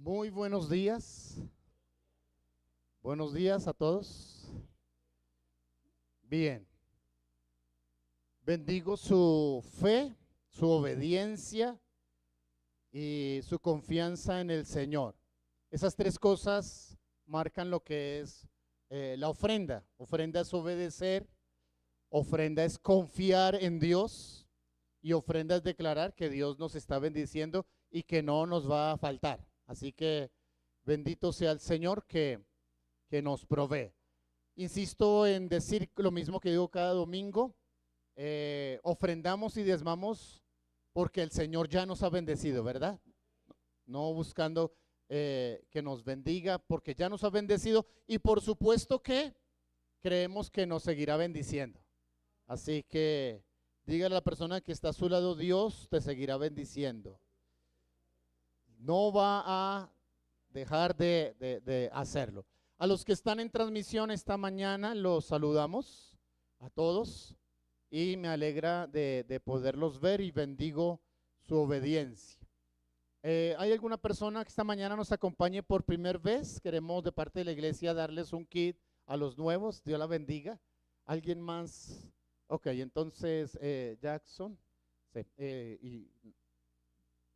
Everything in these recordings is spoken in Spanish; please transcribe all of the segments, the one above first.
Muy buenos días. Buenos días a todos. Bien. Bendigo su fe, su obediencia y su confianza en el Señor. Esas tres cosas marcan lo que es la ofrenda. Ofrenda es obedecer, ofrenda es confiar en Dios y ofrenda es declarar que Dios nos está bendiciendo y que no nos va a faltar. Así que bendito sea el Señor que nos provee. Insisto en decir lo mismo que digo cada domingo. Ofrendamos y diezmamos porque el Señor ya nos ha bendecido, ¿verdad? No buscando que nos bendiga, porque ya nos ha bendecido y por supuesto que creemos que nos seguirá bendiciendo. Así que dígale a la persona que está a su lado: Dios te seguirá bendiciendo. No va a dejar de hacerlo. A los que están en transmisión esta mañana los saludamos a todos y me alegra de poderlos ver y bendigo su obediencia. ¿Hay alguna persona que esta mañana nos acompañe por primera vez? Queremos de parte de la iglesia darles un kit a los nuevos. Dios la bendiga. ¿Alguien más? Ok, entonces Jackson. Sí, y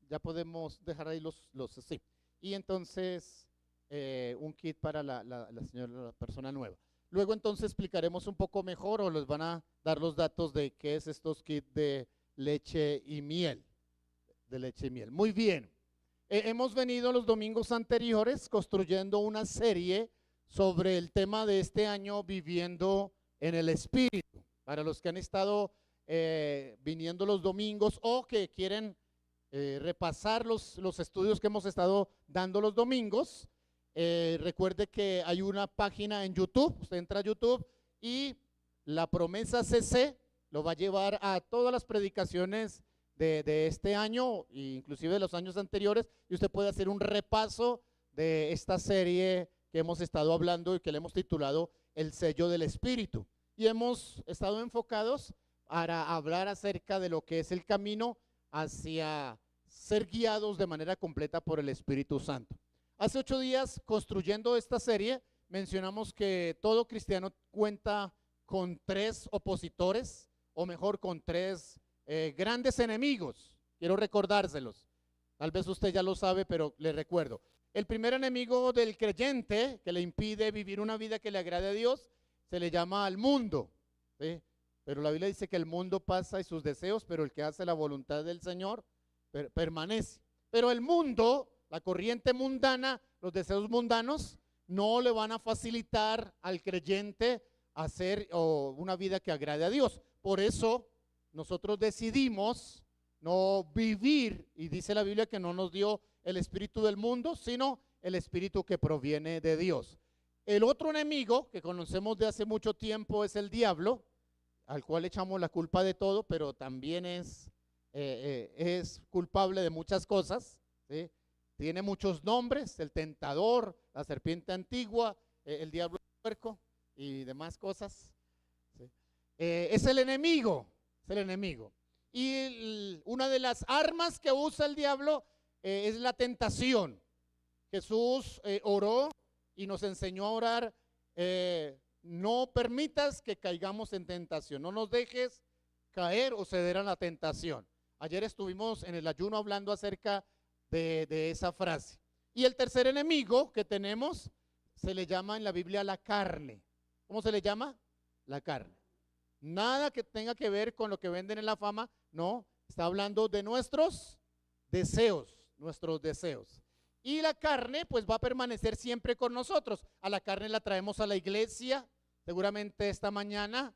ya podemos dejar ahí los sí. Y entonces un kit para la persona nueva. Luego entonces explicaremos un poco mejor o les van a dar los datos de qué es estos kits de leche y miel. De leche y miel. Muy bien. Hemos venido los domingos anteriores construyendo una serie sobre el tema de este año, viviendo en el Espíritu. Para los que han estado viniendo los domingos o que quieren repasar los estudios que hemos estado dando los domingos, recuerde que hay una página en YouTube. Usted entra a YouTube y La Promesa CC lo va a llevar a todas las predicaciones de este año, inclusive de los años anteriores, y usted puede hacer un repaso de esta serie que hemos estado hablando y que le hemos titulado El Sello del Espíritu. Y hemos estado enfocados para hablar acerca de lo que es el camino hacia ser guiados de manera completa por el Espíritu Santo. Hace 8 días, construyendo esta serie, mencionamos que todo cristiano cuenta con 3 opositores, o mejor, con 3 grandes enemigos. Quiero recordárselos. Tal vez usted ya lo sabe, pero le recuerdo. El primer enemigo del creyente, que le impide vivir una vida que le agrade a Dios, se le llama al mundo, ¿sí? Pero la Biblia dice que el mundo pasa y sus deseos, pero el que hace la voluntad del Señor permanece. Pero el mundo, la corriente mundana, los deseos mundanos, no le van a facilitar al creyente hacer una vida que agrade a Dios. Por eso nosotros decidimos no vivir, y dice la Biblia que no nos dio el espíritu del mundo, sino el espíritu que proviene de Dios. El otro enemigo que conocemos de hace mucho tiempo es el diablo, al cual echamos la culpa de todo, pero también es culpable de muchas cosas, ¿sí? Tiene muchos nombres: el tentador, la serpiente antigua, el diablo puerco y demás cosas, ¿sí? Es el enemigo, es el enemigo. Y una de las armas que usa el diablo es la tentación. Jesús oró y nos enseñó a orar: no permitas que caigamos en tentación, no nos dejes caer o ceder a la tentación. Ayer estuvimos en el ayuno hablando acerca de esa frase. Y el tercer enemigo que tenemos se le llama en la Biblia la carne. ¿Cómo se le llama? La carne. Nada que tenga que ver con lo que venden en la fama, no, está hablando de nuestros deseos, nuestros deseos. Y la carne pues va a permanecer siempre con nosotros. A la carne la traemos a la iglesia. Seguramente esta mañana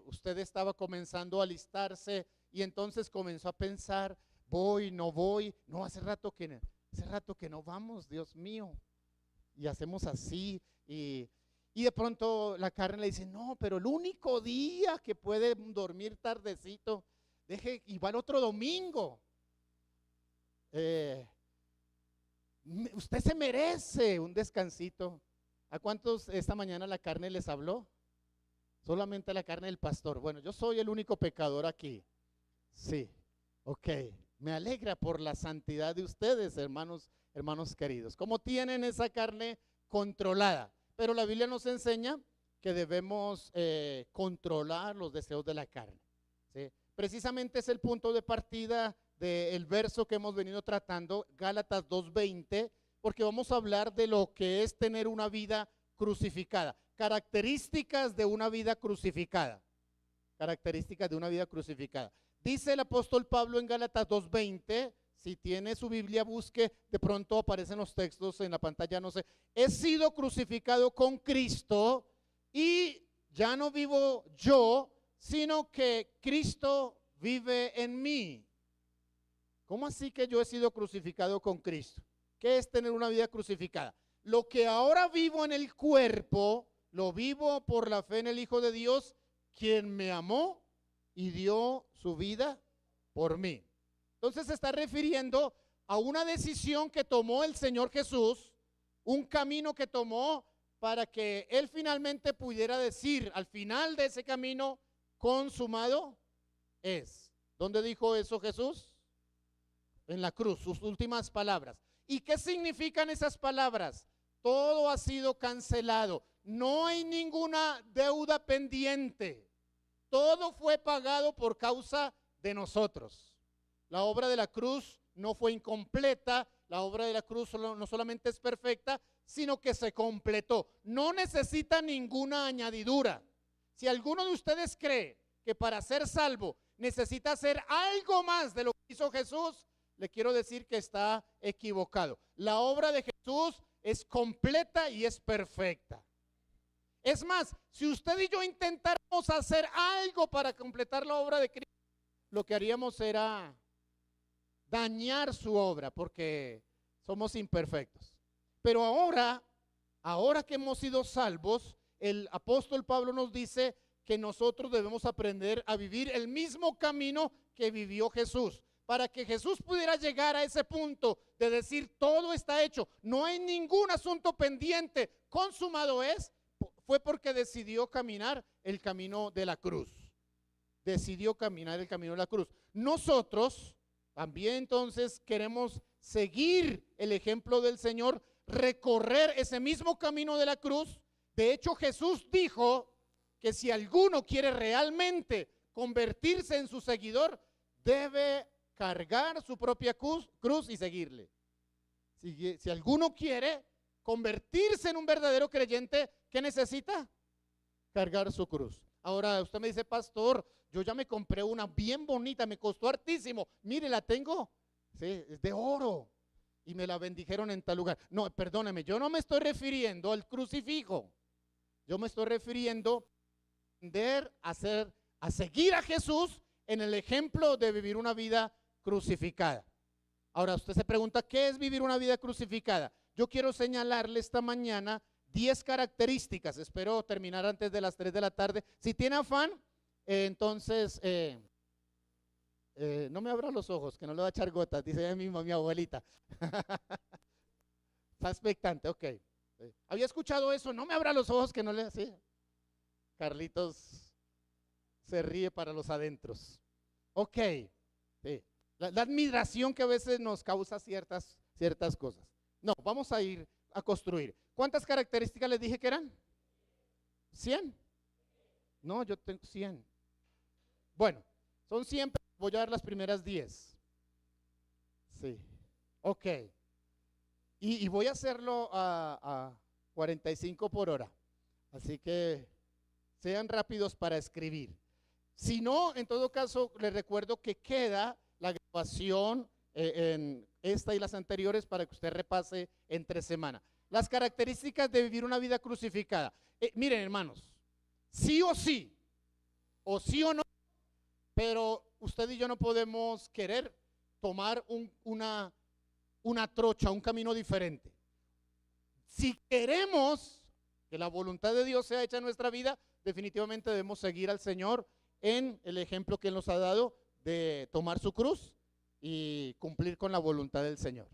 usted estaba comenzando a alistarse y entonces comenzó a pensar: voy, no voy, no, hace rato que no vamos, Dios mío. Y hacemos así y de pronto la carne le dice: no, pero el único día que puede dormir tardecito, deje, igual otro domingo. Usted se merece un descansito. ¿A cuántos esta mañana la carne les habló? Solamente la carne del pastor. Bueno, yo soy el único pecador aquí. Sí, ok. Me alegra por la santidad de ustedes, hermanos queridos. Cómo tienen esa carne controlada. Pero la Biblia nos enseña que debemos controlar los deseos de la carne, ¿sí? Precisamente es el punto de partida del verso que hemos venido tratando, Gálatas 2:20, porque vamos a hablar de lo que es tener una vida crucificada. Características de una vida crucificada. Características de una vida crucificada. Dice el apóstol Pablo en Gálatas 2:20, si tiene su Biblia busque, de pronto aparecen los textos en la pantalla, no sé. He sido crucificado con Cristo y ya no vivo yo, sino que Cristo vive en mí. ¿Cómo así que yo he sido crucificado con Cristo? ¿Qué es tener una vida crucificada? Lo que ahora vivo en el cuerpo, lo vivo por la fe en el Hijo de Dios, quien me amó y dio su vida por mí. Entonces se está refiriendo a una decisión que tomó el Señor Jesús, un camino que tomó para que Él finalmente pudiera decir al final de ese camino, consumado es. ¿Dónde dijo eso Jesús? En la cruz, sus últimas palabras. ¿Y qué significan esas palabras? Todo ha sido cancelado. No hay ninguna deuda pendiente. Todo fue pagado por causa de nosotros. La obra de la cruz no fue incompleta. La obra de la cruz no solamente es perfecta, sino que se completó. No necesita ninguna añadidura. Si alguno de ustedes cree que para ser salvo necesita hacer algo más de lo que hizo Jesús, le quiero decir que está equivocado. La obra de Jesús es completa y es perfecta. Es más, si usted y yo intentáramos hacer algo para completar la obra de Cristo, lo que haríamos era dañar su obra, porque somos imperfectos. Pero ahora que hemos sido salvos, el apóstol Pablo nos dice que nosotros debemos aprender a vivir el mismo camino que vivió Jesús. Para que Jesús pudiera llegar a ese punto de decir todo está hecho, no hay ningún asunto pendiente, consumado es, fue porque decidió caminar el camino de la cruz. Decidió caminar el camino de la cruz. Nosotros también entonces queremos seguir el ejemplo del Señor, recorrer ese mismo camino de la cruz. De hecho, Jesús dijo que si alguno quiere realmente convertirse en su seguidor, debe cargar su propia cruz y seguirle. Si alguno quiere convertirse en un verdadero creyente, ¿qué necesita? Cargar su cruz. Ahora usted me dice, pastor, yo ya me compré una bien bonita, me costó hartísimo. Mire, la tengo, sí, es de oro y me la bendijeron en tal lugar. No, perdóneme, yo no me estoy refiriendo al crucifijo. Yo me estoy refiriendo a seguir a Jesús en el ejemplo de vivir una vida crucificada. Ahora usted se pregunta, ¿qué es vivir una vida crucificada? Yo quiero señalarle esta mañana 10 características. Espero terminar antes de las 3 de la tarde. Si tiene afán, entonces no me abra los ojos, que no le va a echar gotas, dice ella misma mi abuelita. Está expectante, ok. Había escuchado eso, no me abra los ojos, que no le así. Carlitos se ríe para los adentros. Ok, sí. La admiración que a veces nos causa ciertas cosas. No, vamos a ir a construir. ¿Cuántas características les dije que eran? ¿100? No, yo tengo 100. Bueno, son 100, pero voy a dar las primeras 10. Sí, ok. Y voy a hacerlo a 45 por hora. Así que sean rápidos para escribir. Si no, en todo caso, les recuerdo que queda la grabación en esta y las anteriores para que usted repase entre semana. Las características de vivir una vida crucificada. Miren, hermanos, sí o sí o no, pero usted y yo no podemos querer tomar una trocha, un camino diferente. Si queremos que la voluntad de Dios sea hecha en nuestra vida, definitivamente debemos seguir al Señor en el ejemplo que Él nos ha dado de tomar su cruz y cumplir con la voluntad del Señor.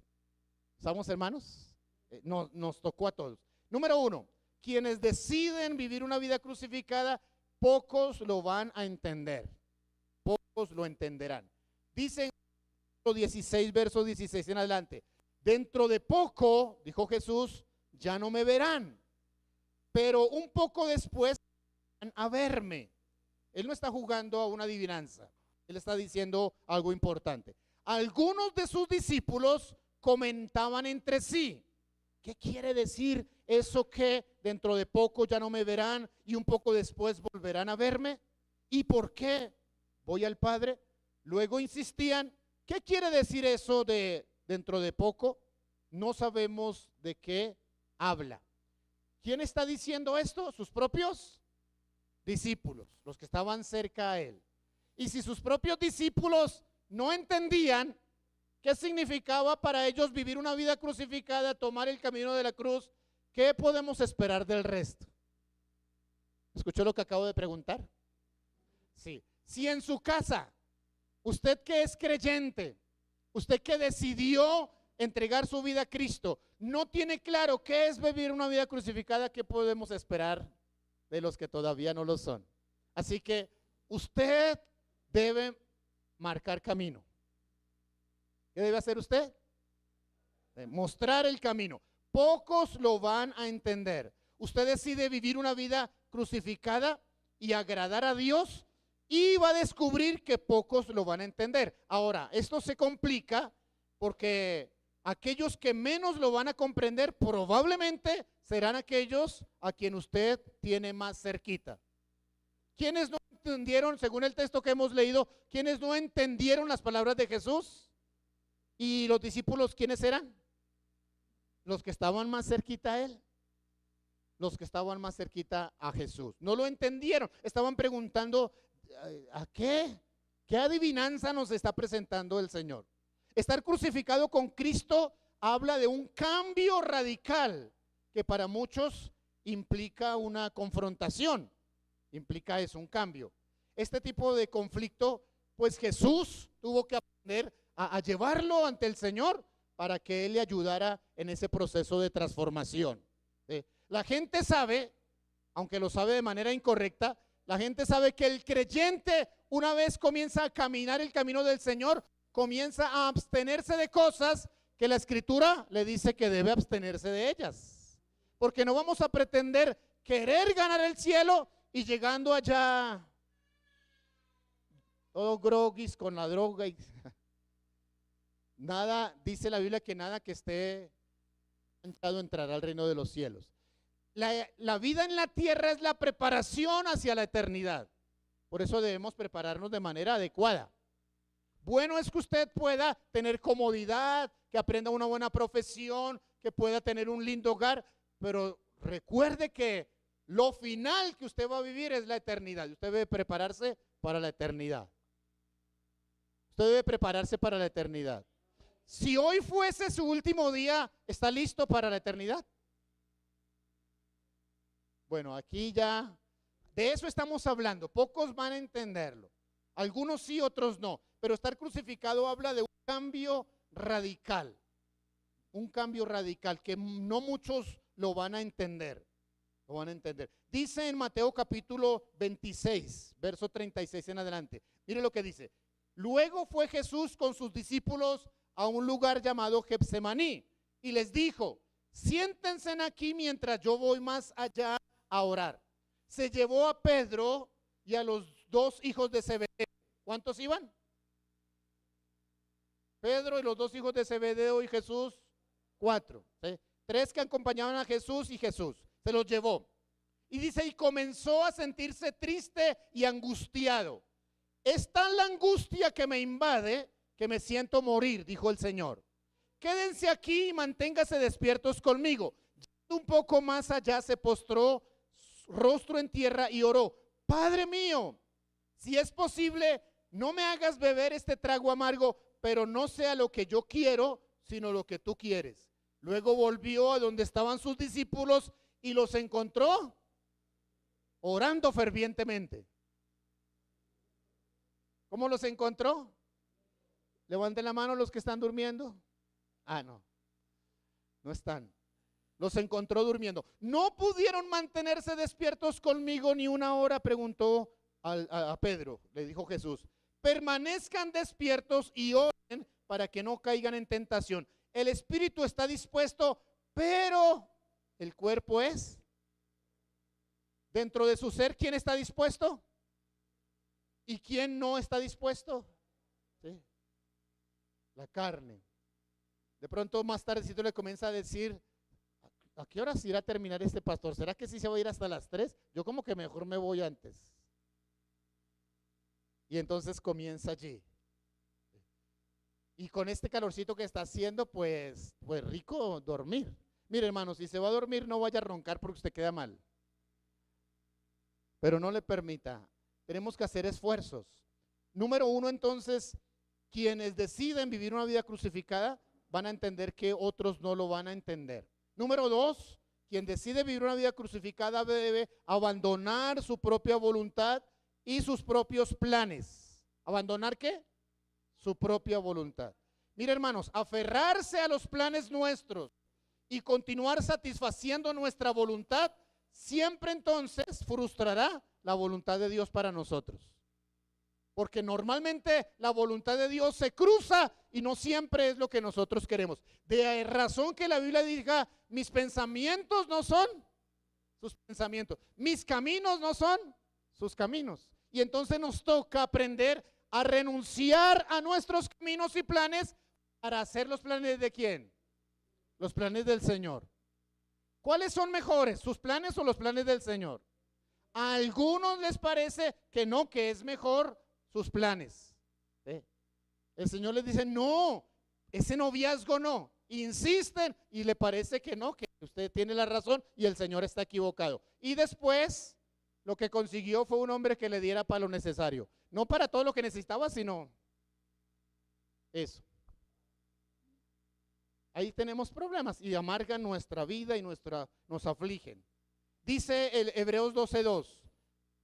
¿Estamos, hermanos? Nos tocó a todos. Número 1, quienes deciden vivir una vida crucificada, pocos lo van a entender. Pocos lo entenderán. Dicen 16, verso 16 en adelante. Dentro de poco, dijo Jesús, ya no me verán, pero un poco después van a verme. Él no está jugando a una adivinanza, él está diciendo algo importante. Algunos de sus discípulos comentaban entre sí, ¿qué quiere decir eso que dentro de poco ya no me verán y un poco después volverán a verme? ¿Y por qué voy al Padre? Luego insistían, ¿qué quiere decir eso de dentro de poco? No sabemos de qué habla. ¿Quién está diciendo esto? Sus propios discípulos, los que estaban cerca a él. Y si sus propios discípulos no entendían qué significaba para ellos vivir una vida crucificada, tomar el camino de la cruz, ¿qué podemos esperar del resto? ¿Escuchó lo que acabo de preguntar? Sí. Si en su casa, usted que es creyente, usted que decidió entregar su vida a Cristo, no tiene claro qué es vivir una vida crucificada, ¿qué podemos esperar de los que todavía no lo son? Así que usted debe marcar camino. ¿Qué debe hacer usted? Mostrar el camino. Pocos lo van a entender. Usted decide vivir una vida crucificada y agradar a Dios y va a descubrir que pocos lo van a entender. Ahora, esto se complica porque aquellos que menos lo van a comprender probablemente serán aquellos a quien usted tiene más cerquita. ¿Quiénes no entendieron, según el texto que hemos leído, quiénes no entendieron las palabras de Jesús? ¿Y los discípulos quiénes eran? Los que estaban más cerquita a él. Los que estaban más cerquita a Jesús. No lo entendieron. Estaban preguntando, ¿a qué? ¿Qué adivinanza nos está presentando el Señor? Estar crucificado con Cristo habla de un cambio radical que para muchos implica una confrontación. Implica eso, un cambio. Este tipo de conflicto, pues Jesús tuvo que aprender a llevarlo ante el Señor para que Él le ayudara en ese proceso de transformación. La gente sabe, aunque lo sabe de manera incorrecta, la gente sabe que el creyente, una vez comienza a caminar el camino del Señor, comienza a abstenerse de cosas que la Escritura le dice que debe abstenerse de ellas. Porque no vamos a pretender querer ganar el cielo y llegando allá todo groguis con la droga y nada, dice la Biblia que nada que esté manchado entrará al reino de los cielos. La vida en la tierra es la preparación hacia la eternidad. Por eso debemos prepararnos de manera adecuada. Bueno es que usted pueda tener comodidad, que aprenda una buena profesión, que pueda tener un lindo hogar, pero recuerde que lo final que usted va a vivir es la eternidad. Usted debe prepararse para la eternidad. Usted debe prepararse para la eternidad. Si hoy fuese su último día, ¿está listo para la eternidad? Bueno, aquí ya de eso estamos hablando. Pocos van a entenderlo. Algunos sí, otros no. Pero estar crucificado habla de un cambio radical. Un cambio radical que no muchos lo van a entender. Lo van a entender. Dice en Mateo capítulo 26, verso 36 en adelante. Mire lo que dice. Luego fue Jesús con sus discípulos a un lugar llamado Getsemaní y les dijo, siéntense aquí mientras yo voy más allá a orar. Se llevó a Pedro y a los dos hijos de Zebedeo. ¿Cuántos iban? Pedro y los dos hijos de Zebedeo y Jesús, 4. ¿Sí? 3 que acompañaban a Jesús y Jesús. Se los llevó. Y dice, y comenzó a sentirse triste y angustiado. Es tal la angustia que me invade que me siento morir, dijo el Señor. Quédense aquí y manténganse despiertos conmigo. Un poco más allá se postró rostro en tierra y oró, Padre mío, si es posible, no me hagas beber este trago amargo, pero no sea lo que yo quiero, sino lo que tú quieres. Luego volvió a donde estaban sus discípulos y los encontró orando fervientemente. ¿Cómo los encontró? Levanten la mano los que están durmiendo. No están. Los encontró durmiendo. ¿No pudieron mantenerse despiertos conmigo ni una hora? Preguntó a Pedro. Le dijo Jesús. Permanezcan despiertos y oren para que no caigan en tentación. El espíritu está dispuesto, pero el cuerpo es. Dentro de su ser, ¿quién está dispuesto? ¿Y quién no está dispuesto? ¿Sí? La carne. De pronto más tardecito le comienza a decir, ¿a qué horas irá a terminar este pastor? ¿Será que sí se va a ir hasta las 3? Yo como que mejor me voy antes. Y entonces comienza allí. Y con este calorcito que está haciendo, pues rico dormir. Mire, hermano, si se va a dormir, no vaya a roncar porque usted queda mal. Pero no le permita. Tenemos que hacer esfuerzos. Número uno, entonces, quienes deciden vivir una vida crucificada van a entender que otros no lo van a entender. Número dos, quien decide vivir una vida crucificada debe abandonar su propia voluntad y sus propios planes. ¿Abandonar qué? Su propia voluntad. Mire, hermanos, aferrarse a los planes nuestros y continuar satisfaciendo nuestra voluntad siempre entonces frustrará la voluntad de Dios para nosotros. Porque normalmente la voluntad de Dios se cruza y no siempre es lo que nosotros queremos. De razón que la Biblia diga, mis pensamientos no son sus pensamientos, mis caminos no son sus caminos. Y entonces nos toca aprender a renunciar a nuestros caminos y planes para hacer los planes de ¿quién? Los planes del Señor. ¿Cuáles son mejores, sus planes o los planes del Señor? A algunos les parece que no, que es mejor sus planes. El Señor les dice, no, ese noviazgo no. Insisten y le parece que no, que usted tiene la razón y el Señor está equivocado. Y después lo que consiguió fue un hombre que le diera para lo necesario. No para todo lo que necesitaba, sino eso. Ahí tenemos problemas y amargan nuestra vida y nos afligen. Dice el Hebreos 12:2.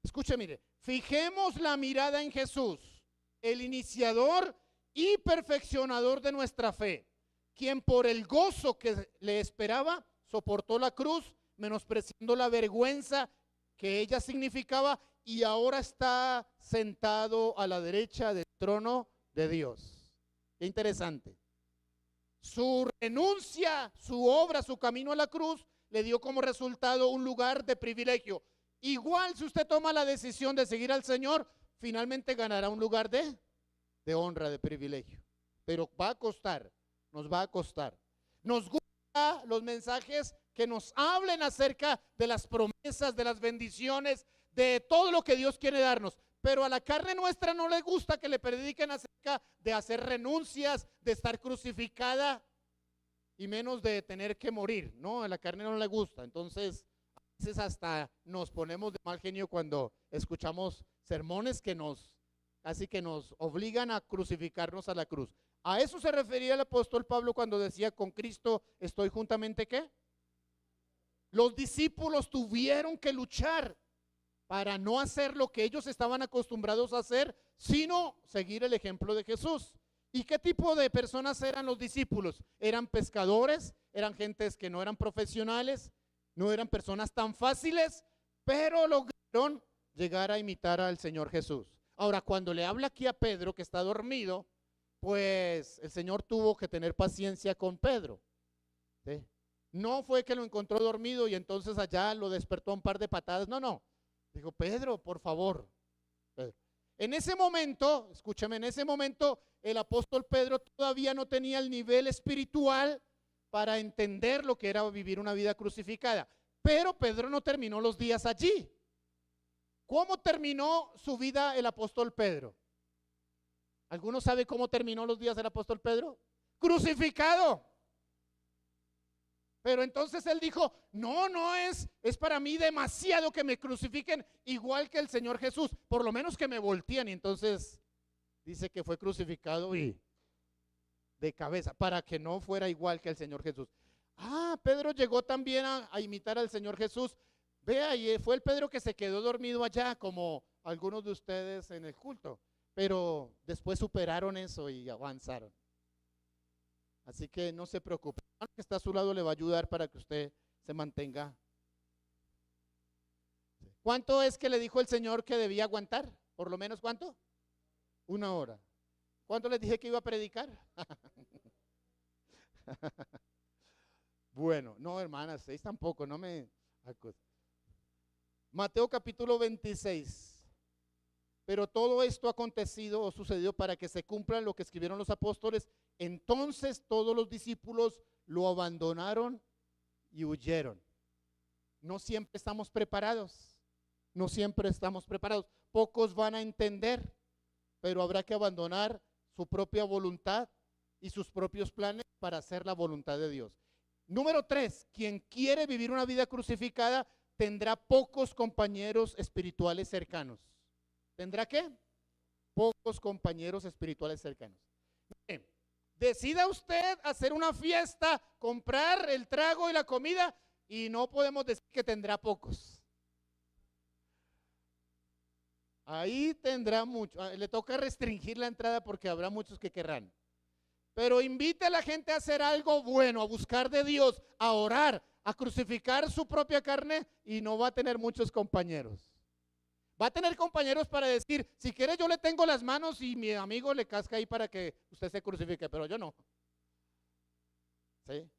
Escuche, mire, fijemos la mirada en Jesús, el iniciador y perfeccionador de nuestra fe, quien por el gozo que le esperaba soportó la cruz, menospreciando la vergüenza que ella significaba, y ahora está sentado a la derecha del trono de Dios. Qué interesante. Su renuncia, su obra, su camino a la cruz le dio como resultado un lugar de privilegio. Igual si usted toma la decisión de seguir al Señor, finalmente ganará un lugar de honra, de privilegio. Pero va a costar, nos va a costar. Nos gustan los mensajes que nos hablen acerca de las promesas, de las bendiciones, de todo lo que Dios quiere darnos. Pero a la carne nuestra no le gusta que le prediquen acerca de hacer renuncias, de estar crucificada y menos de tener que morir. No, a la carne no le gusta. Entonces, a veces hasta nos ponemos de mal genio cuando escuchamos sermones que casi que nos obligan a crucificarnos a la cruz. A eso se refería el apóstol Pablo cuando decía, con Cristo estoy juntamente ¿qué? Los discípulos tuvieron que luchar para no hacer lo que ellos estaban acostumbrados a hacer, sino seguir el ejemplo de Jesús. ¿Y qué tipo de personas eran los discípulos? Eran pescadores, eran gentes que no eran profesionales, no eran personas tan fáciles, pero lograron llegar a imitar al Señor Jesús. Ahora, cuando le habla aquí a Pedro que está dormido, pues el Señor tuvo que tener paciencia con Pedro. ¿Sí? No fue que lo encontró dormido y entonces allá lo despertó a un par de patadas, no. Dijo, Pedro, por favor. Pedro. En ese momento, escúchame, en ese momento el apóstol Pedro todavía no tenía el nivel espiritual para entender lo que era vivir una vida crucificada. Pero Pedro no terminó los días allí. ¿Cómo terminó su vida el apóstol Pedro? ¿Alguno sabe cómo terminó los días del apóstol Pedro? Crucificado. Pero entonces él dijo, no es para mí demasiado que me crucifiquen igual que el Señor Jesús, por lo menos que me voltean. Y entonces dice que fue crucificado y de cabeza, para que no fuera igual que el Señor Jesús. Pedro llegó también a imitar al Señor Jesús. Vea, y fue el Pedro que se quedó dormido allá, como algunos de ustedes en el culto, pero después superaron eso y avanzaron. Así que no se preocupe, el que está a su lado le va a ayudar para que usted se mantenga. ¿Cuánto es que le dijo el Señor que debía aguantar? ¿Por lo menos cuánto? 1 hora. ¿Cuánto les dije que iba a predicar? Bueno, no, hermanas, 6 tampoco, no me acuso. Mateo capítulo 26. Pero todo esto ha acontecido o sucedió para que se cumpla lo que escribieron los apóstoles. Entonces todos los discípulos lo abandonaron y huyeron. No siempre estamos preparados. No siempre estamos preparados. Pocos van a entender, pero habrá que abandonar su propia voluntad y sus propios planes para hacer la voluntad de Dios. Número 3, quien quiere vivir una vida crucificada tendrá pocos compañeros espirituales cercanos. ¿Tendrá qué? Pocos compañeros espirituales cercanos. Bien, decida usted hacer una fiesta, comprar el trago y la comida y no podemos decir que tendrá pocos. Ahí tendrá mucho. Le toca restringir la entrada porque habrá muchos que querrán. Pero invite a la gente a hacer algo bueno, a buscar de Dios, a orar, a crucificar su propia carne y no va a tener muchos compañeros. Va a tener compañeros para decir, si quiere yo le tengo las manos y mi amigo le casca ahí para que usted se crucifique, pero yo no. ¿Sí?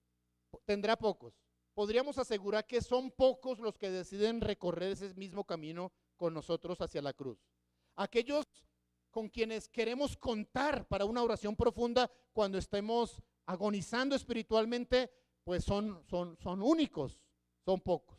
Tendrá pocos. Podríamos asegurar que son pocos los que deciden recorrer ese mismo camino con nosotros hacia la cruz. Aquellos con quienes queremos contar para una oración profunda cuando estemos agonizando espiritualmente, pues son únicos, son pocos.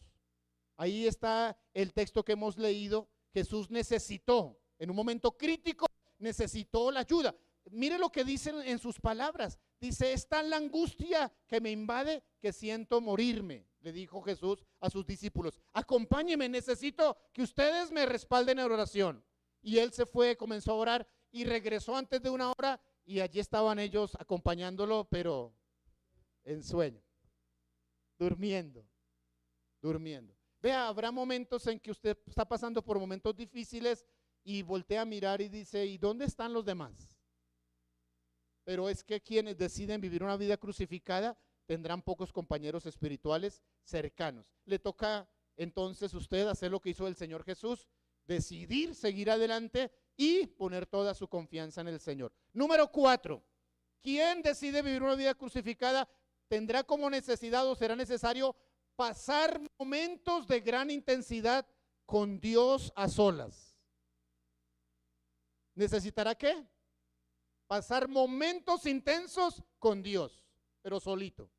Ahí está el texto que hemos leído. Jesús necesitó, en un momento crítico, necesitó la ayuda. Mire lo que dicen en sus palabras. Dice, es tan la angustia que me invade que siento morirme. Le dijo Jesús a sus discípulos, acompáñenme, necesito que ustedes me respalden en oración. Y él se fue, comenzó a orar y regresó antes de una hora y allí estaban ellos acompañándolo, pero en sueño, durmiendo. Vea, habrá momentos en que usted está pasando por momentos difíciles y voltea a mirar y dice, ¿y dónde están los demás? Pero es que quienes deciden vivir una vida crucificada tendrán pocos compañeros espirituales cercanos. Le toca entonces usted hacer lo que hizo el Señor Jesús, decidir seguir adelante y poner toda su confianza en el Señor. Número 4, quien decide vivir una vida crucificada tendrá como necesidad o será necesario pasar momentos de gran intensidad con Dios a solas. ¿Necesitará qué? Pasar momentos intensos con Dios, pero solito.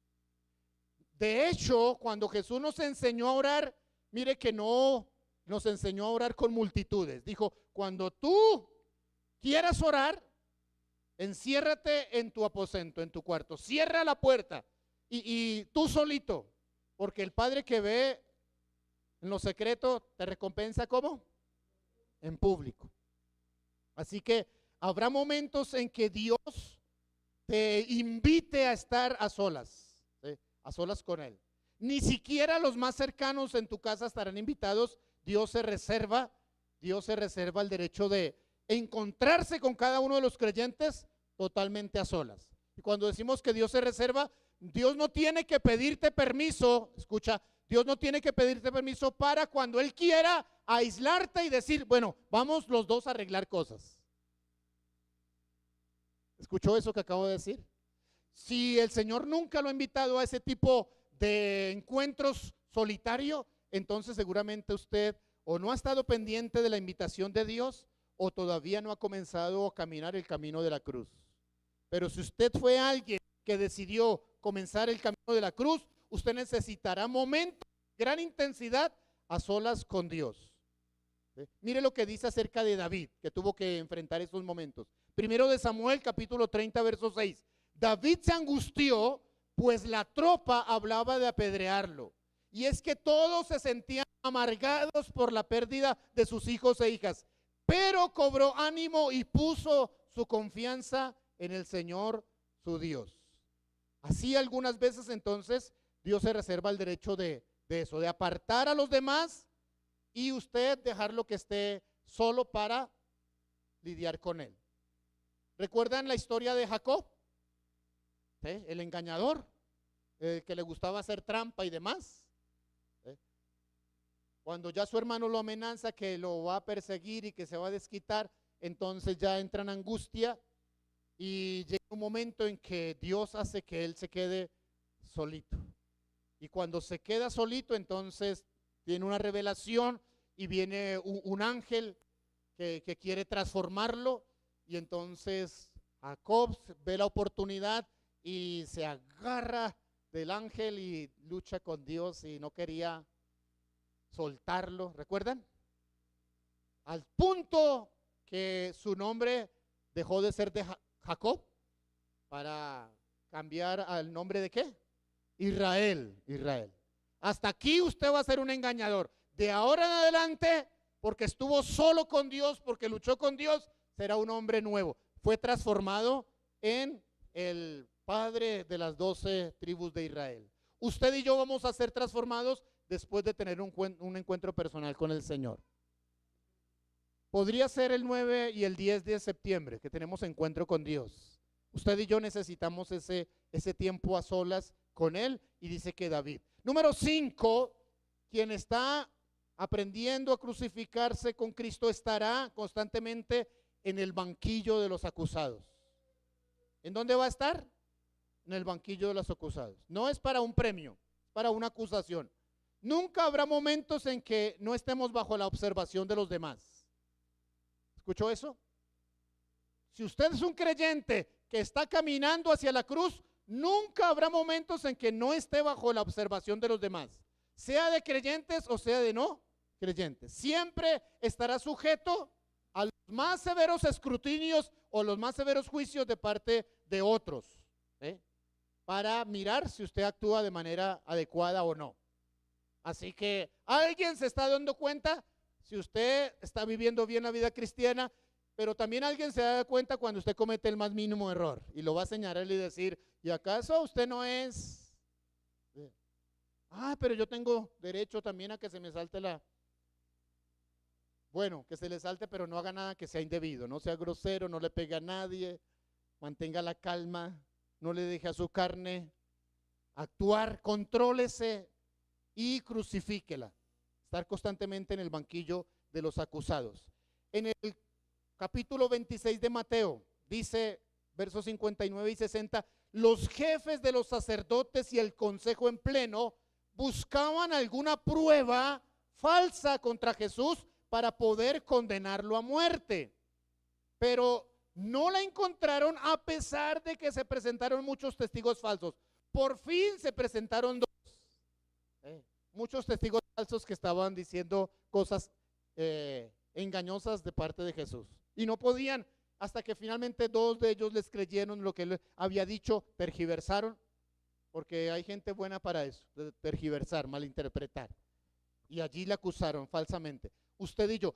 De hecho, cuando Jesús nos enseñó a orar, mire que no nos enseñó a orar con multitudes. Dijo, cuando tú quieras orar, enciérrate en tu aposento, en tu cuarto, cierra la puerta y tú solito. Porque el Padre que ve en lo secreto te recompensa ¿cómo? En público. Así que habrá momentos en que Dios te invite a estar a solas, ¿sí? A solas con Él. Ni siquiera los más cercanos en tu casa estarán invitados. Dios se reserva el derecho de encontrarse con cada uno de los creyentes totalmente a solas. Y cuando decimos que Dios se reserva, Dios no tiene que pedirte permiso, escucha, Dios no tiene que pedirte permiso para cuando Él quiera aislarte y decir, bueno, vamos los dos a arreglar cosas. ¿Escuchó eso que acabo de decir? Si el Señor nunca lo ha invitado a ese tipo de encuentros solitario, entonces seguramente usted o no ha estado pendiente de la invitación de Dios o todavía no ha comenzado a caminar el camino de la cruz. Pero si usted fue alguien que decidió comenzar el camino de la cruz, usted necesitará momentos de gran intensidad a solas con Dios. ¿Sí? Mire lo que dice acerca de David, que tuvo que enfrentar esos momentos. Primero de Samuel, capítulo 30, verso 6. David se angustió, pues la tropa hablaba de apedrearlo. Y es que todos se sentían amargados por la pérdida de sus hijos e hijas. Pero cobró ánimo y puso su confianza en el Señor, su Dios. Así algunas veces entonces Dios se reserva el derecho de eso, de apartar a los demás y usted dejarlo que esté solo para lidiar con él. ¿Recuerdan la historia de Jacob? ¿Sí? El engañador, que le gustaba hacer trampa y demás. ¿Sí? Cuando ya su hermano lo amenaza que lo va a perseguir y que se va a desquitar, entonces ya entra en angustia y llega un momento en que Dios hace que él se quede solito. Y cuando se queda solito, entonces tiene una revelación y viene un ángel que quiere transformarlo, y entonces Jacob ve la oportunidad y se agarra del ángel y lucha con Dios y no quería soltarlo, ¿recuerdan? Al punto que su nombre dejó de ser de Jacob para cambiar al nombre de ¿qué? Israel, Israel. Hasta aquí usted va a ser un engañador. De ahora en adelante, porque estuvo solo con Dios, porque luchó con Dios, será un hombre nuevo. Fue transformado en el padre de las 12 tribus de Israel. Usted y yo vamos a ser transformados después de tener un encuentro personal con el Señor. Podría ser el 9 y el 10 de septiembre que tenemos encuentro con Dios. Usted y yo necesitamos ese tiempo a solas con Él, y dice que David. Número 5, quien está aprendiendo a crucificarse con Cristo estará constantemente en el banquillo de los acusados. ¿En dónde va a estar? En el banquillo de los acusados. No es para un premio, es para una acusación. Nunca habrá momentos en que no estemos bajo la observación de los demás. ¿Escuchó eso? Si usted es un creyente que está caminando hacia la cruz, nunca habrá momentos en que no esté bajo la observación de los demás, sea de creyentes o sea de no creyentes. Siempre estará sujeto a los más severos escrutinios o los más severos juicios de parte de otros, para mirar si usted actúa de manera adecuada o no. Así que alguien se está dando cuenta si usted está viviendo bien la vida cristiana, pero también alguien se da cuenta cuando usted comete el más mínimo error y lo va a señalar y decir, ¿y acaso usted no es? Pero yo tengo derecho también a que se me salte bueno, que se le salte, pero no haga nada que sea indebido, no sea grosero, no le pegue a nadie, mantenga la calma, no le deje a su carne actuar, contrólese y crucifíquela. Estar constantemente en el banquillo de los acusados. En el capítulo 26 de Mateo, dice, versos 59 y 60, los jefes de los sacerdotes y el consejo en pleno buscaban alguna prueba falsa contra Jesús para poder condenarlo a muerte, pero no la encontraron a pesar de que se presentaron muchos testigos falsos. Por fin se presentaron muchos testigos falsos que estaban diciendo cosas engañosas de parte de Jesús, y no podían, hasta que finalmente 2 de ellos les creyeron lo que él había dicho, tergiversaron, porque hay gente buena para eso, de tergiversar, malinterpretar, y allí le acusaron falsamente. Usted y yo,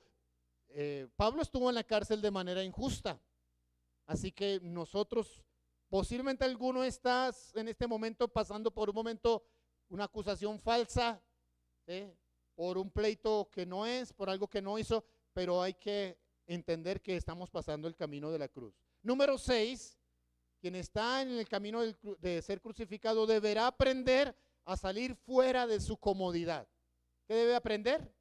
Pablo estuvo en la cárcel de manera injusta, así que nosotros, posiblemente alguno está en este momento pasando por un momento, una acusación falsa, por un pleito que no es, por algo que no hizo, pero hay que entender que estamos pasando el camino de la cruz. Número 6, quien está en el camino de ser crucificado deberá aprender a salir fuera de su comodidad. ¿Qué debe aprender?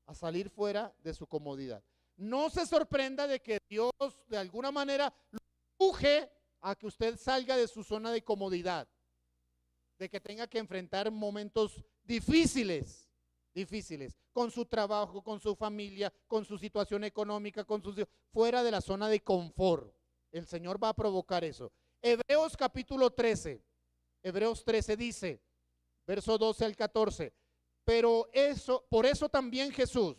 A salir fuera de su comodidad. No se sorprenda de que Dios de alguna manera lo empuje a que usted salga de su zona de comodidad, de que tenga que enfrentar momentos difíciles, con su trabajo, con su familia, con su situación económica, con sus hijos, fuera de la zona de confort. El Señor va a provocar eso. Hebreos capítulo 13, Hebreos 13 dice, verso 12 al 14, pero por eso también Jesús,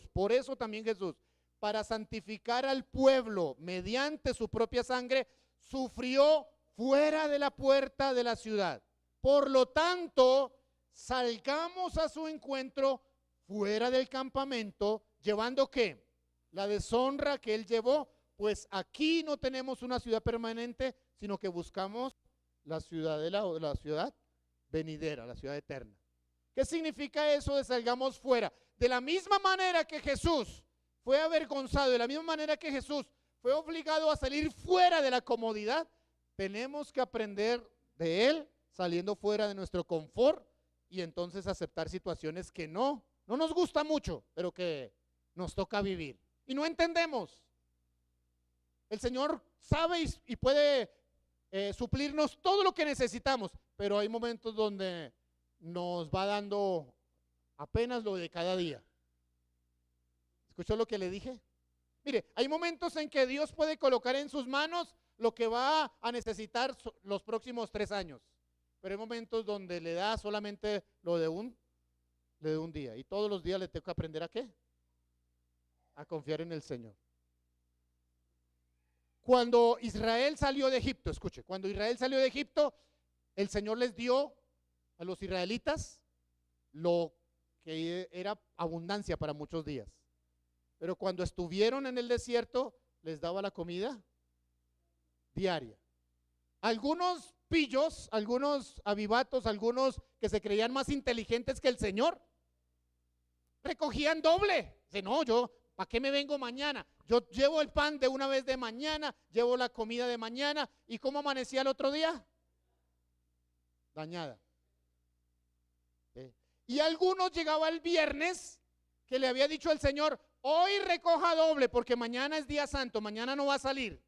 para santificar al pueblo mediante su propia sangre, sufrió fuera de la puerta de la ciudad. Por lo tanto, salgamos a su encuentro fuera del campamento, llevando ¿qué? La deshonra que él llevó, pues aquí no tenemos una ciudad permanente, sino que buscamos la ciudad venidera, la ciudad eterna. ¿Qué significa eso de salgamos fuera? De la misma manera que Jesús fue avergonzado, de la misma manera que Jesús fue obligado a salir fuera de la comodidad, tenemos que aprender de él, saliendo fuera de nuestro confort, y entonces aceptar situaciones que no nos gusta mucho, pero que nos toca vivir y no entendemos. El Señor sabe y puede suplirnos todo lo que necesitamos, pero hay momentos donde nos va dando apenas lo de cada día. ¿Escuchó lo que le dije? Mire, hay momentos en que Dios puede colocar en sus manos lo que va a necesitar los próximos 3 años, pero hay momentos donde le da solamente lo de un día, y todos los días le tengo que aprender ¿a qué? A confiar en el Señor. Cuando Israel salió de Egipto, escuche, cuando Israel salió de Egipto, el Señor les dio a los israelitas lo que era abundancia para muchos días. Pero cuando estuvieron en el desierto, les daba la comida diaria. Algunos pillos, algunos avivatos, algunos que se creían más inteligentes que el Señor, recogían doble. Dice, no, yo, ¿para qué me vengo mañana? Yo llevo el pan de una vez de mañana, llevo la comida de mañana. ¿Y cómo amanecía el otro día? Dañada. Y algunos llegaba el viernes que le había dicho el Señor, hoy recoja doble porque mañana es día santo, mañana no va a salir.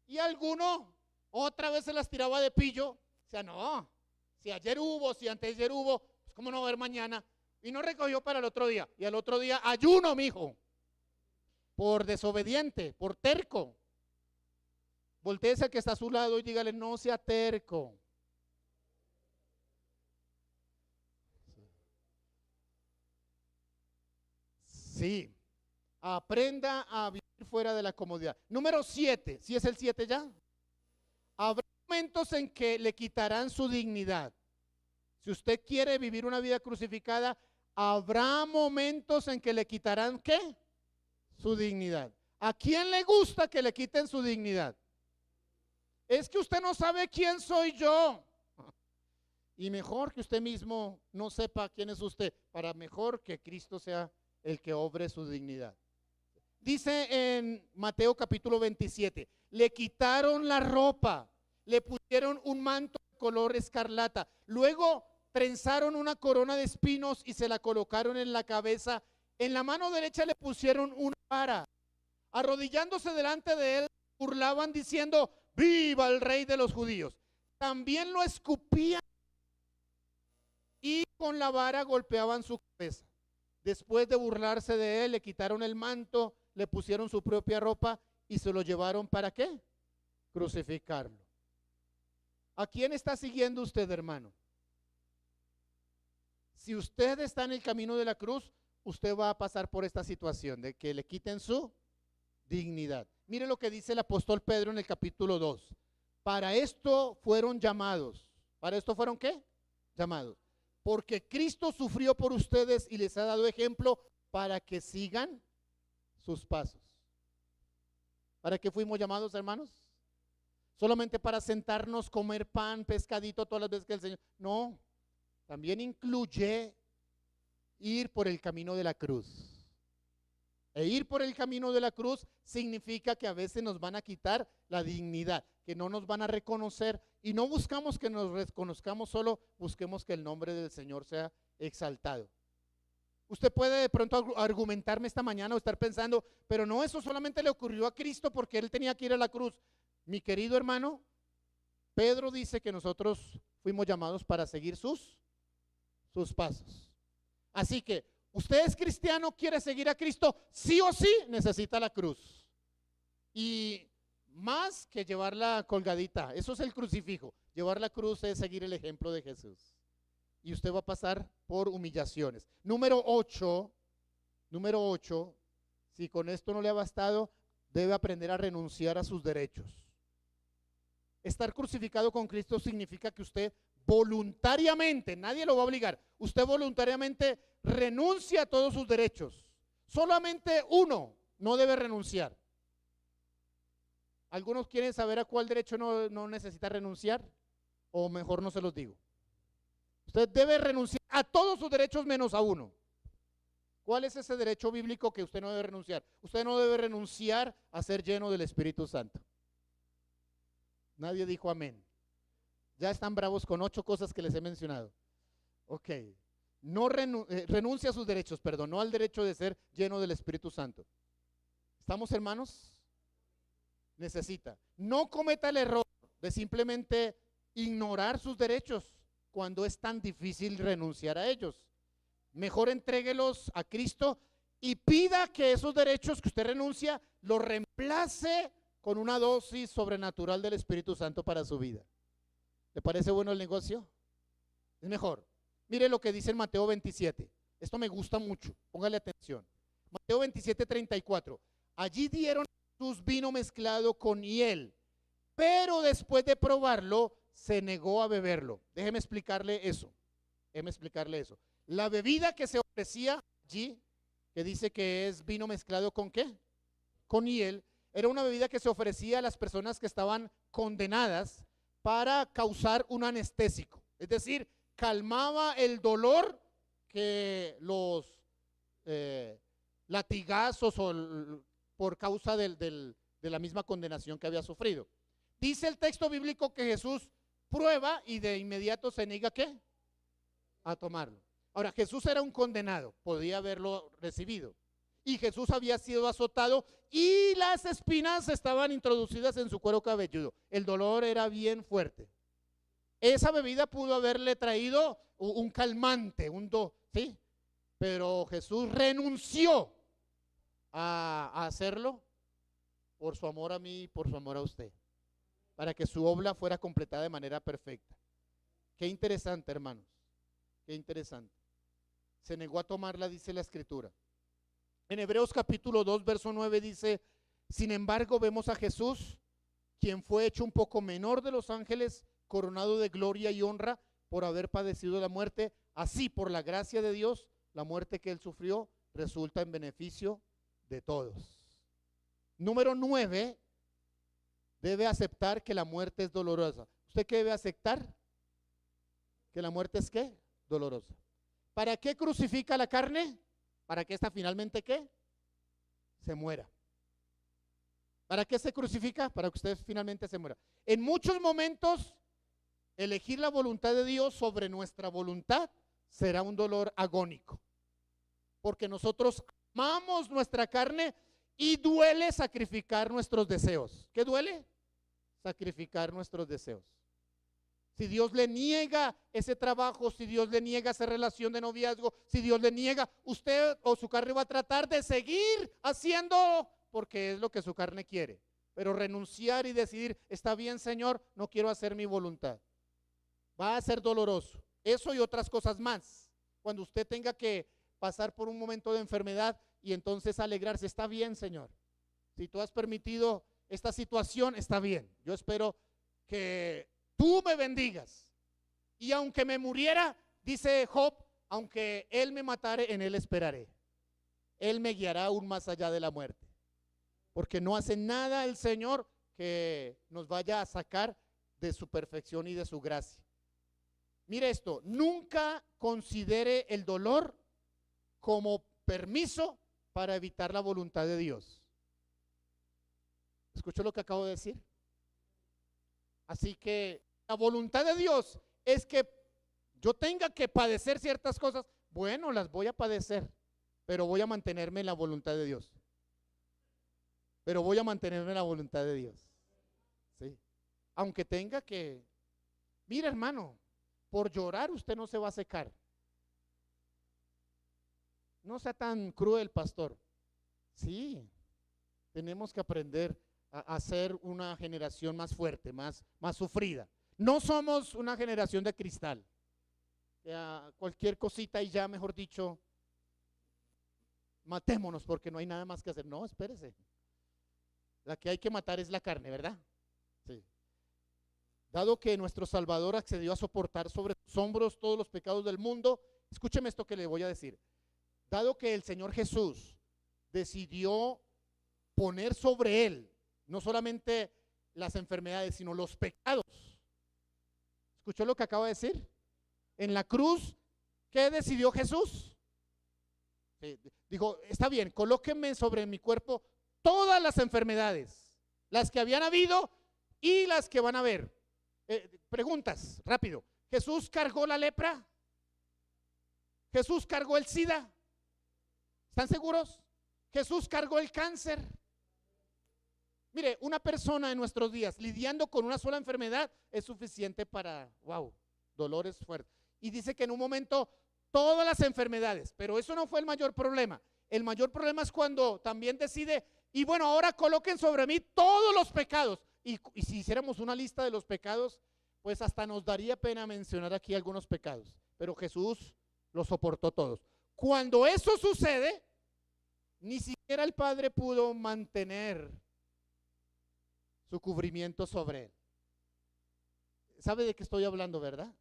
Y alguno otra vez se las tiraba de pillo. O sea, no, si ayer hubo, si anteayer hubo, pues cómo no va a haber mañana. Y no recogió para el otro día. Y al otro día, ayuno, mijo. Por desobediente, por terco. Voltéese al que está a su lado y dígale, no sea terco. Sí, aprenda a vivir fuera de la comodidad. Número 7, ¿sí es el 7 ya? Habrá momentos en que le quitarán su dignidad. Si usted quiere vivir una vida crucificada, habrá momentos en que le quitarán ¿qué? Su dignidad. ¿A quién le gusta que le quiten su dignidad? Es que usted no sabe quién soy yo. Y mejor que usted mismo no sepa quién es usted, para mejor que Cristo sea el que obre su dignidad. Dice en Mateo capítulo 27, le quitaron la ropa, le pusieron un manto de color escarlata, luego trenzaron una corona de espinos y se la colocaron en la cabeza, en la mano derecha le pusieron una vara, arrodillándose delante de él, burlaban diciendo, viva el rey de los judíos. También lo escupían y con la vara golpeaban su cabeza. Después de burlarse de él, le quitaron el manto, le pusieron su propia ropa y se lo llevaron ¿para qué? Crucificarlo. ¿A quién está siguiendo usted, hermano? Si usted está en el camino de la cruz, usted va a pasar por esta situación de que le quiten su dignidad. Mire lo que dice el apóstol Pedro en el capítulo 2. Para esto fueron llamados. ¿Para esto fueron qué? Llamados. Porque Cristo sufrió por ustedes y les ha dado ejemplo para que sigan sus pasos. ¿Para qué fuimos llamados, hermanos? Solamente para sentarnos, comer pan, pescadito todas las veces que el Señor. No, también incluye ir por el camino de la cruz. E ir por el camino de la cruz significa que a veces nos van a quitar la dignidad, que no nos van a reconocer y no buscamos que nos reconozcamos, solo busquemos que el nombre del Señor sea exaltado. Usted puede de pronto argumentarme esta mañana o estar pensando, pero no, eso solamente le ocurrió a Cristo porque él tenía que ir a la cruz. Mi querido hermano, Pedro dice que nosotros fuimos llamados para seguir sus pasos. Así que usted es cristiano, quiere seguir a Cristo, sí o sí necesita la cruz. Y más que llevarla colgadita, eso es el crucifijo. Llevar la cruz es seguir el ejemplo de Jesús. Y usted va a pasar por humillaciones. Número 8, si con esto no le ha bastado, debe aprender a renunciar a sus derechos. Estar crucificado con Cristo significa que usted voluntariamente, nadie lo va a obligar, usted voluntariamente renuncia a todos sus derechos. Solamente uno no debe renunciar. ¿Algunos quieren saber a cuál derecho no necesita renunciar? O mejor no se los digo. Usted debe renunciar a todos sus derechos menos a uno. ¿Cuál es ese derecho bíblico que usted no debe renunciar? Usted no debe renunciar a ser lleno del Espíritu Santo. Nadie dijo amén. Ya están bravos con 8 cosas que les he mencionado. Ok. No renuncia a sus derechos, perdón, no al derecho de ser lleno del Espíritu Santo. ¿Estamos, hermanos? Necesita. No cometa el error de simplemente ignorar sus derechos cuando es tan difícil renunciar a ellos. Mejor entréguelos a Cristo y pida que esos derechos que usted renuncia los reemplace con una dosis sobrenatural del Espíritu Santo para su vida. ¿Le parece bueno el negocio? Es mejor. Mire lo que dice en Mateo 27. Esto me gusta mucho. Póngale atención. Mateo 27:34. Allí dieron sus vino mezclado con hiel, pero después de probarlo, se negó a beberlo. Déjeme explicarle eso. La bebida que se ofrecía allí, que dice que es vino mezclado con ¿qué? Con hiel, era una bebida que se ofrecía a las personas que estaban condenadas para causar un anestésico. Es decir, calmaba el dolor que los latigazos por causa de la misma condenación que había sufrido. Dice el texto bíblico que Jesús prueba y de inmediato se niega ¿qué? A tomarlo. Ahora, Jesús era un condenado, podía haberlo recibido. Y Jesús había sido azotado y las espinas estaban introducidas en su cuero cabelludo. El dolor era bien fuerte. Esa bebida pudo haberle traído un calmante, ¿sí? Pero Jesús renunció a hacerlo por su amor a mí y por su amor a usted, para que su obra fuera completada de manera perfecta. Qué interesante, hermanos, qué interesante. Se negó a tomarla, dice la Escritura. En Hebreos capítulo 2, verso 9 dice: sin embargo, vemos a Jesús, quien fue hecho un poco menor de los ángeles, coronado de gloria y honra por haber padecido la muerte. Así, por la gracia de Dios, la muerte que él sufrió resulta en beneficio de todos. Número 9, debe aceptar que la muerte es dolorosa. ¿Usted qué debe aceptar? Que la muerte es ¿qué? Dolorosa. ¿Para qué crucifica la carne? Para que esta finalmente ¿qué? Se muera. ¿Para qué se crucifica? Para que usted finalmente se muera. En muchos momentos, elegir la voluntad de Dios sobre nuestra voluntad será un dolor agónico, porque nosotros amamos nuestra carne y duele sacrificar nuestros deseos. ¿Qué duele? Sacrificar nuestros deseos. Si Dios le niega ese trabajo, si Dios le niega esa relación de noviazgo, si Dios le niega, usted o su carne va a tratar de seguir haciendo porque es lo que su carne quiere. Pero renunciar y decidir, está bien, Señor, no quiero hacer mi voluntad, va a ser doloroso. Eso y otras cosas más. Cuando usted tenga que pasar por un momento de enfermedad y entonces alegrarse, está bien, Señor. Si tú has permitido esta situación, está bien. Yo espero que tú me bendigas. Y aunque me muriera, dice Job, aunque él me matare, en él esperaré. Él me guiará aún más allá de la muerte. Porque no hace nada el Señor que nos vaya a sacar de su perfección y de su gracia. Mire esto, nunca considere el dolor como permiso para evitar la voluntad de Dios. ¿Escuchó lo que acabo de decir? Así que la voluntad de Dios es que yo tenga que padecer ciertas cosas. Bueno, las voy a padecer, pero voy a mantenerme en la voluntad de Dios. ¿Sí? Aunque tenga que, mira, hermano, por llorar usted no se va a secar. No sea tan cruel, pastor. Sí, tenemos que aprender a ser una generación más fuerte, más sufrida. No somos una generación de cristal. Cualquier cosita y ya, mejor dicho, matémonos porque no hay nada más que hacer. No, espérese. La que hay que matar es la carne, ¿verdad? Sí. Dado que nuestro Salvador accedió a soportar sobre sus hombros todos los pecados del mundo, escúcheme esto que le voy a decir. Dado que el Señor Jesús decidió poner sobre él no solamente las enfermedades, sino los pecados. ¿Escuchó lo que acabo de decir? En la cruz, ¿qué decidió Jesús? Dijo, está bien, colóquenme sobre mi cuerpo todas las enfermedades, las que habían habido y las que van a haber. Preguntas, rápido. ¿Jesús cargó la lepra? ¿Jesús cargó el SIDA? ¿Están seguros? ¿Jesús cargó el cáncer? Mire, una persona en nuestros días lidiando con una sola enfermedad es suficiente para, wow, dolores fuertes. Y dice que en un momento todas las enfermedades, pero eso no fue el mayor problema. El mayor problema es cuando también decide, y bueno, ahora coloquen sobre mí todos los pecados. Y si hiciéramos una lista de los pecados, pues hasta nos daría pena mencionar aquí algunos pecados. Pero Jesús los soportó todos. Cuando eso sucede, ni siquiera el Padre pudo mantener su cubrimiento sobre él. ¿Sabe de qué estoy hablando, verdad?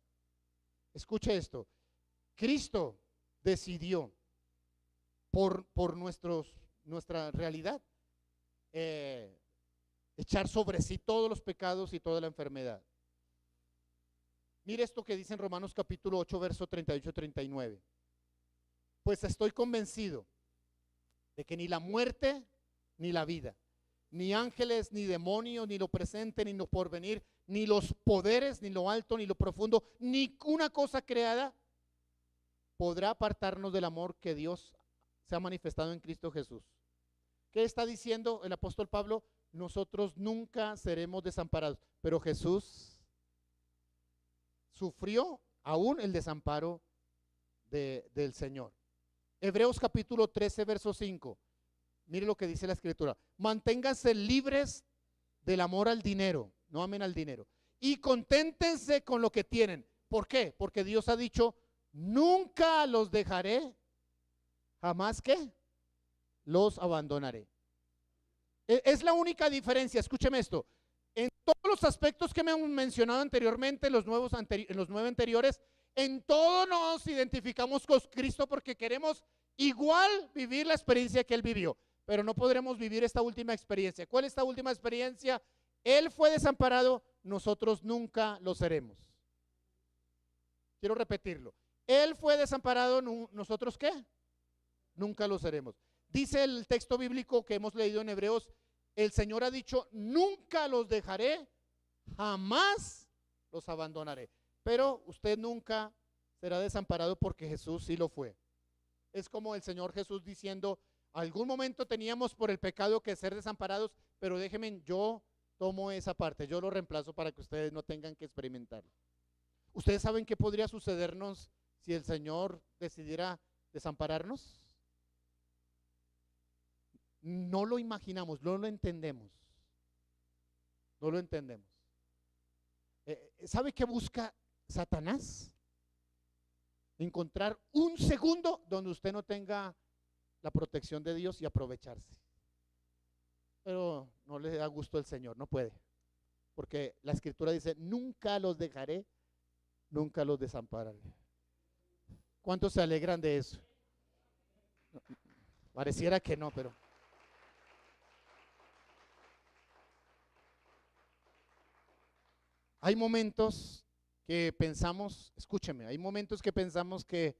Escuche esto. Cristo decidió por nuestra realidad echar sobre sí todos los pecados y toda la enfermedad. Mire esto que dice en Romanos capítulo 8, verso 38-39. Pues estoy convencido de que ni la muerte ni la vida, ni ángeles, ni demonios, ni lo presente, ni lo porvenir, ni los poderes, ni lo alto, ni lo profundo, ni una cosa creada podrá apartarnos del amor que Dios se ha manifestado en Cristo Jesús. ¿Qué está diciendo el apóstol Pablo? Nosotros nunca seremos desamparados, pero Jesús sufrió aún el desamparo del Señor. Hebreos capítulo 13, verso 5. Mire lo que dice la escritura. Manténganse libres del amor al dinero, no amen al dinero. Y conténtense con lo que tienen. ¿Por qué? Porque Dios ha dicho, nunca los dejaré, jamás que los abandonaré. Es la única diferencia, escúcheme esto. En todos los aspectos que me han mencionado anteriormente, en los 9 anteriores, en todo nos identificamos con Cristo porque queremos igual vivir la experiencia que Él vivió, pero no podremos vivir esta última experiencia. ¿Cuál es esta última experiencia? Él fue desamparado, nosotros nunca lo seremos. Quiero repetirlo. Él fue desamparado, ¿nosotros qué? Nunca lo seremos. Dice el texto bíblico que hemos leído en Hebreos, el Señor ha dicho, nunca los dejaré, jamás los abandonaré. Pero usted nunca será desamparado porque Jesús sí lo fue. Es como el Señor Jesús diciendo, algún momento teníamos por el pecado que ser desamparados, pero déjenme, yo tomo esa parte, yo lo reemplazo para que ustedes no tengan que experimentarlo. ¿Ustedes saben qué podría sucedernos si el Señor decidiera desampararnos? No lo imaginamos, no lo entendemos. No lo entendemos. ¿Sabe qué busca Satanás? Encontrar un segundo donde usted no tenga la protección de Dios y aprovecharse. Pero no le da gusto al Señor, no puede. Porque la Escritura dice, nunca los dejaré, nunca los desampararé. ¿Cuántos se alegran de eso? Pareciera que no, pero... Hay momentos que pensamos, escúcheme, hay momentos que pensamos que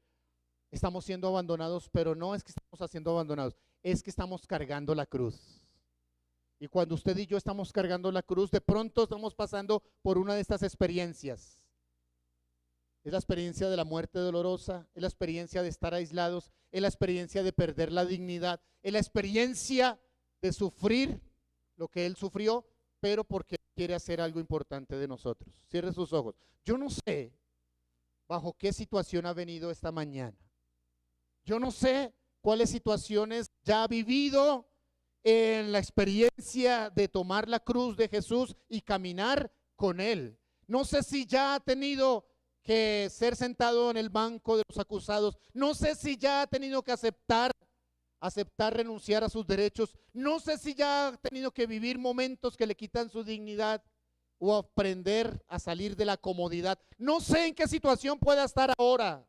estamos siendo abandonados, pero no es que estamos siendo abandonados, es que estamos cargando la cruz. Y cuando usted y yo estamos cargando la cruz, de pronto estamos pasando por una de estas experiencias. Es la experiencia de la muerte dolorosa, es la experiencia de estar aislados, es la experiencia de perder la dignidad, es la experiencia de sufrir lo que Él sufrió, pero porque quiere hacer algo importante de nosotros. Cierre sus ojos. Yo no sé bajo qué situación ha venido esta mañana. Yo no sé cuáles situaciones ya ha vivido en la experiencia de tomar la cruz de Jesús y caminar con Él. No sé si ya ha tenido que ser sentado en el banco de los acusados. No sé si ya ha tenido que aceptar renunciar a sus derechos. No sé si ya ha tenido que vivir momentos que le quitan su dignidad o aprender a salir de la comodidad. No sé en qué situación pueda estar ahora.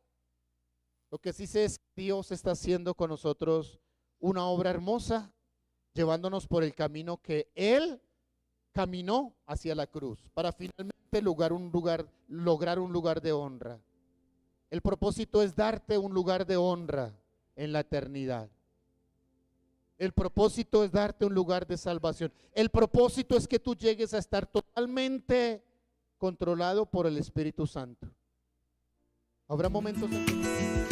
Lo que sí sé es que Dios está haciendo con nosotros una obra hermosa, llevándonos por el camino que Él caminó hacia la cruz, para finalmente lograr un lugar de honra. El propósito es darte un lugar de honra en la eternidad. El propósito es darte un lugar de salvación. El propósito es que tú llegues a estar totalmente controlado por el Espíritu Santo. Habrá momentos en que